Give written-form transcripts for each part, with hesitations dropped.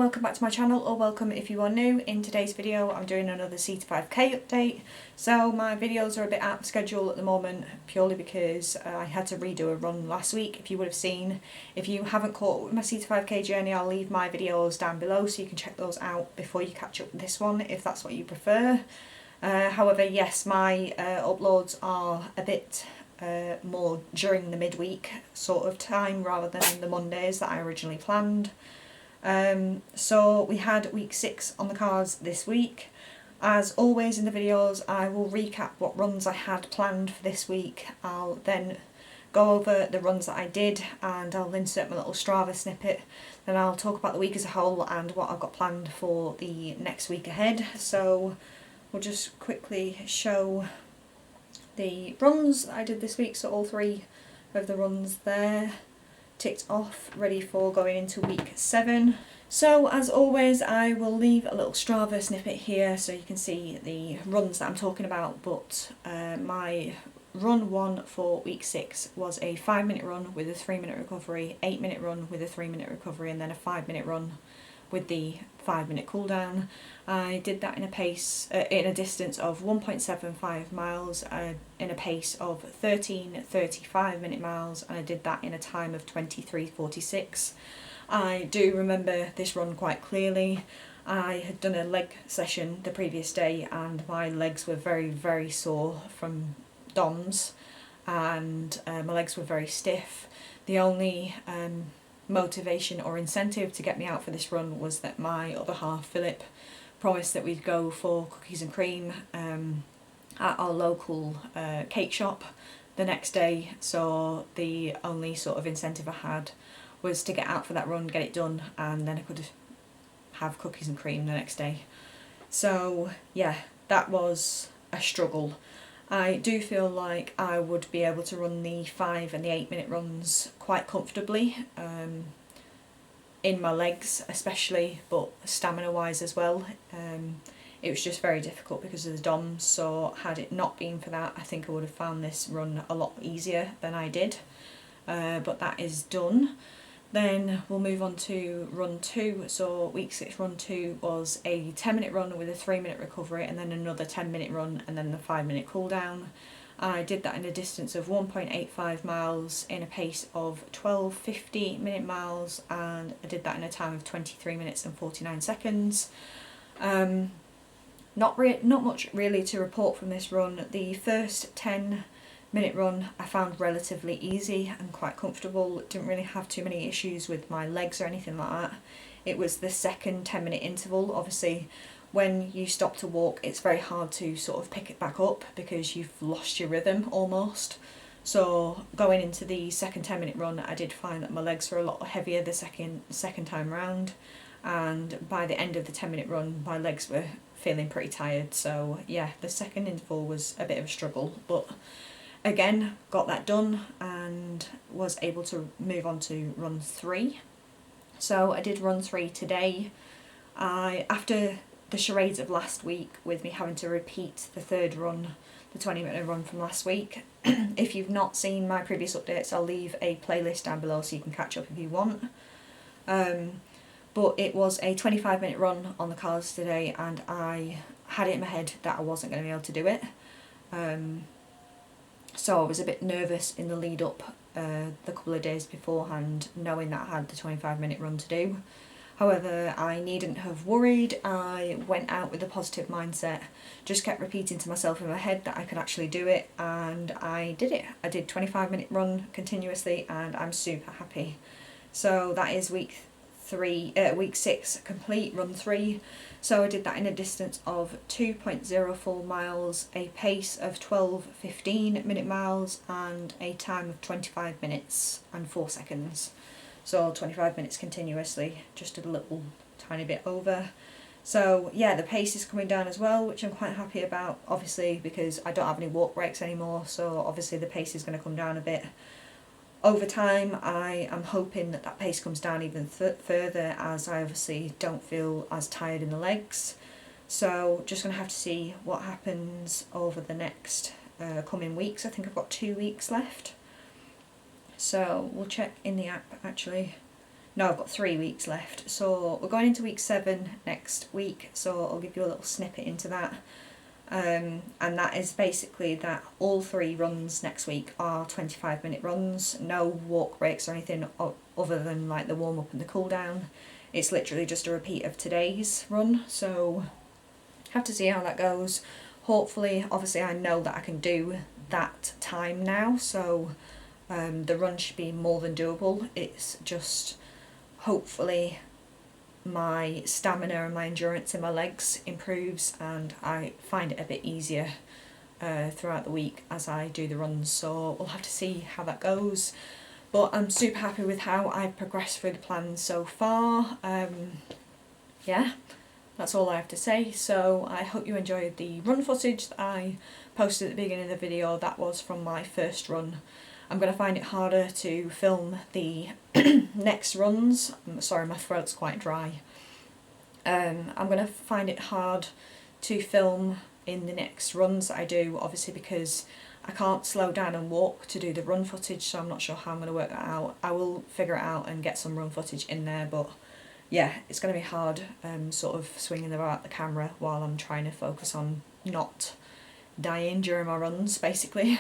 welcome back to my channel, or welcome if you are new. In today's video I'm doing another C2 5K update. So my videos are a bit out of schedule at the moment purely because I had to redo a run last week, if you would have seen. If you haven't caught up with my C2 5K journey, I'll leave my videos down below so you can check those out before you catch up with this one if that's what you prefer. However, yes, my uploads are a bit more during the midweek sort of time rather than the Mondays that I originally planned. So we had week 6 on the cards this week. As always in the videos, I will recap what runs I had planned for this week. I'll then go over the runs that I did and I'll insert my little Strava snippet. Then I'll talk about the week as a whole and what I've got planned for the next week ahead. So we'll just quickly show the runs that I did this week. So all 3 of the runs there ticked off, ready for going into week 7. So as always, I will leave a little Strava snippet here so you can see the runs that I'm talking about, but my run 1 for week 6 was a 5-minute run with a 3-minute recovery, 8-minute run with a 3-minute recovery, and then a 5-minute run with the 5-minute cooldown. I did that in a distance of 1.75 miles, in a pace of 13:35 minute miles, and I did that in a time of 23:46. I do remember this run quite clearly. I had done a leg session the previous day and my legs were very sore from DOMS, and my legs were very stiff. The only motivation or incentive to get me out for this run was that my other half, Philip, promised that we'd go for cookies and cream at our local cake shop the next day, so the only sort of incentive I had was to get out for that run, get it done, and then I could have cookies and cream the next day. So yeah, that was a struggle. I do feel like I would be able to run the 5 and the 8-minute runs quite comfortably, in my legs especially, but stamina wise as well. It was just very difficult because of the DOMs, so had it not been for that I think I would have found this run a lot easier than I did. But that is done. Then we'll move on to run 2. So week 6 run 2 was a 10-minute run with a 3-minute recovery and then another 10-minute run and then the 5-minute cooldown. I did that in a distance of 1.85 miles in a pace of 12:50 minute miles, and I did that in a time of 23 minutes and 49 seconds. Not much really to report from this run. The first 10-minute run I found relatively easy and quite comfortable. Didn't really have too many issues with my legs or anything like that. It was the second 10-minute interval. Obviously when you stop to walk it's very hard to sort of pick it back up because you've lost your rhythm almost. So going into the second 10-minute run I did find that my legs were a lot heavier the second time round, and by the end of the 10-minute run my legs were feeling pretty tired. So yeah, the second interval was a bit of a struggle, but again got that done and was able to move on to run 3. So I did run 3 today. After the charades of last week with me having to repeat the third run, the 20-minute run from last week, if you've not seen my previous updates I'll leave a playlist down below so you can catch up if you want. But it was a 25-minute run on the cards today and I had it in my head that I wasn't going to be able to do it. So I was a bit nervous in the lead up the couple of days beforehand, knowing that I had the 25-minute run to do. However, I needn't have worried. I went out with a positive mindset, just kept repeating to myself in my head that I could actually do it, and I did it. I did 25-minute run continuously and I'm super happy. So that is week 6 complete, run 3. So I did that in a distance of 2.04 miles, a pace of 12:15 minute miles, and a time of 25 minutes and 4 seconds. So 25 minutes continuously, just a little tiny bit over. So yeah, the pace is coming down as well, which I'm quite happy about, obviously because I don't have any walk breaks anymore, so obviously the pace is going to come down a bit. Over time I am hoping that that pace comes down even further, as I obviously don't feel as tired in the legs. So just going to have to see what happens over the next coming weeks. I think I've got 2 weeks left. So we'll check in the app actually No, I've got 3 weeks left. So we're going into week 7 next week, so I'll give you a little snippet into that. And that is basically that all 3 runs next week are 25-minute runs, no walk breaks or anything other than like the warm up and the cool down. It's literally just a repeat of today's run, so have to see how that goes. Hopefully, obviously I know that I can do that time now, so the run should be more than doable. It's just hopefully my stamina and my endurance in my legs improves and I find it a bit easier throughout the week as I do the runs, so we'll have to see how that goes. But I'm super happy with how I've progressed through the plan so far. Yeah, that's all I have to say. So I hope you enjoyed the run footage that I posted at the beginning of the video. That was from my first run. I'm going to find it harder to film the next runs. Sorry, my throat's quite dry. I'm going to find it hard to film in the next runs that I do, obviously because I can't slow down and walk to do the run footage, so I'm not sure how I'm going to work that out. I will figure it out and get some run footage in there, but yeah, it's going to be hard sort of swinging about the camera while I'm trying to focus on not dying during my runs, basically.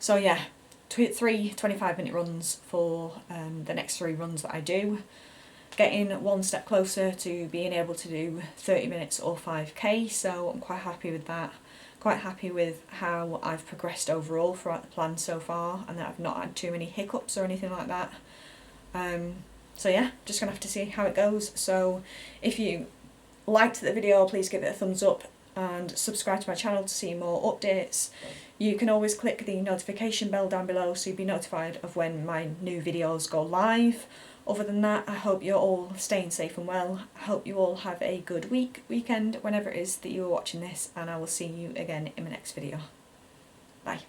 So yeah, 3 25-minute runs for the next 3 runs that I do. Getting one step closer to being able to do 30 minutes or 5k, so I'm quite happy with that. Quite happy with how I've progressed overall throughout the plan so far, and that I've not had too many hiccups or anything like that. So yeah, just gonna have to see how it goes. So if you liked the video, please give it a thumbs up and subscribe to my channel to see more updates. You can always click the notification bell down below so you'll be notified of when my new videos go live. Other than that, I hope you're all staying safe and well. I hope you all have a good weekend, whenever it is that you are watching this, and I will see you again in my next video. Bye.